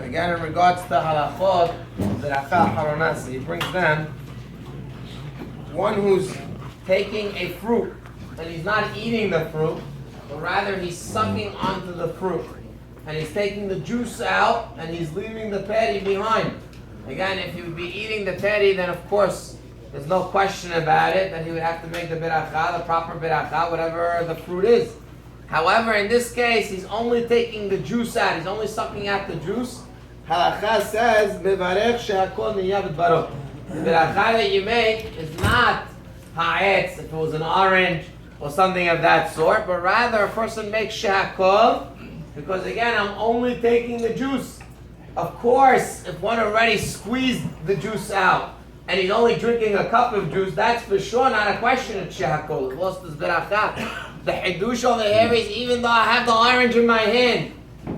Again, in regards to halachot, Beracha Haronasi, he brings down one who's taking a fruit and he's not eating the fruit, but rather he's sucking onto the fruit. And he's taking the juice out and he's leaving the peri behind. Again, if he would be eating the peri, then of course there's no question about it that he would have to make the beracha, the proper beracha, whatever the fruit is. However, in this case, he's only taking the juice out. He's only sucking out the juice. Halacha says, "Mevarech she'akol niyah b'dvaro." The beracha that you make is not ha'etz, if it was an orange or something of that sort, but rather a person makes she'akol, because again, I'm only taking the juice. Of course, if one already squeezed the juice out, and he's only drinking a cup of juice, that's for sure not a question of she'akol. It lost his beracha. The hidush over here is, even though I have the orange in my hand,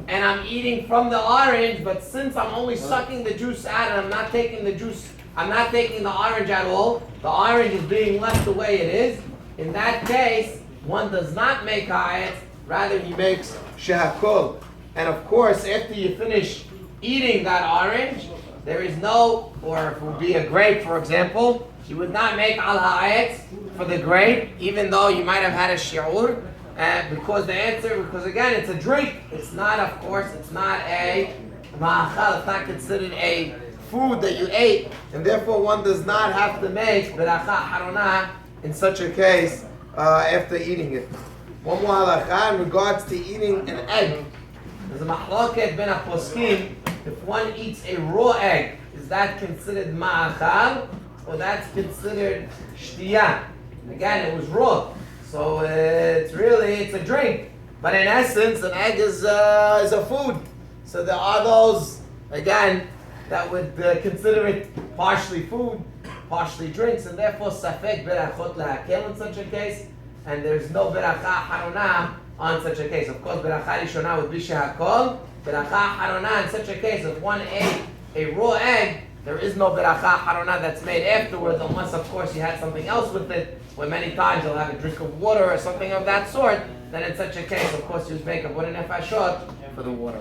and I'm eating from the orange, but since I'm only sucking the juice out, and I'm not taking the juice, I'm not taking the orange at all, the orange is being left the way it is, in that case, one does not make ha'etz, rather he makes she'akol. And of course, after you finish eating that orange, there is no, or if it would be a grape, for example, you would not make al ha'etz for the grape, even though you might have had a shi'ur, because again, it's a drink. It's not, of course, it's not a ma'achal, it's not considered a food that you ate, and therefore one does not have to make beracha haronah in such a case after eating it. One more halacha in regards to eating an egg. There's a mahloket ben poskim. If one eats a raw egg, is that considered ma'achal, or that's considered shtiyah? Again, it was raw, so it's a drink. But in essence, an egg is a food. So there are those, again, that would consider it partially food, partially drinks, and therefore safek berachot lahakel in such a case, and there's no beracha haronah on such a case. Of course, beracha rishonah would be shehakol. Beracha haronah in such a case, if one ate a raw egg, there is no beracha haronah that's made afterwards, unless of course you had something else with it, where many times you'll have a drink of water or something of that sort. Then in such a case, of course, you make a one nefashot for the water.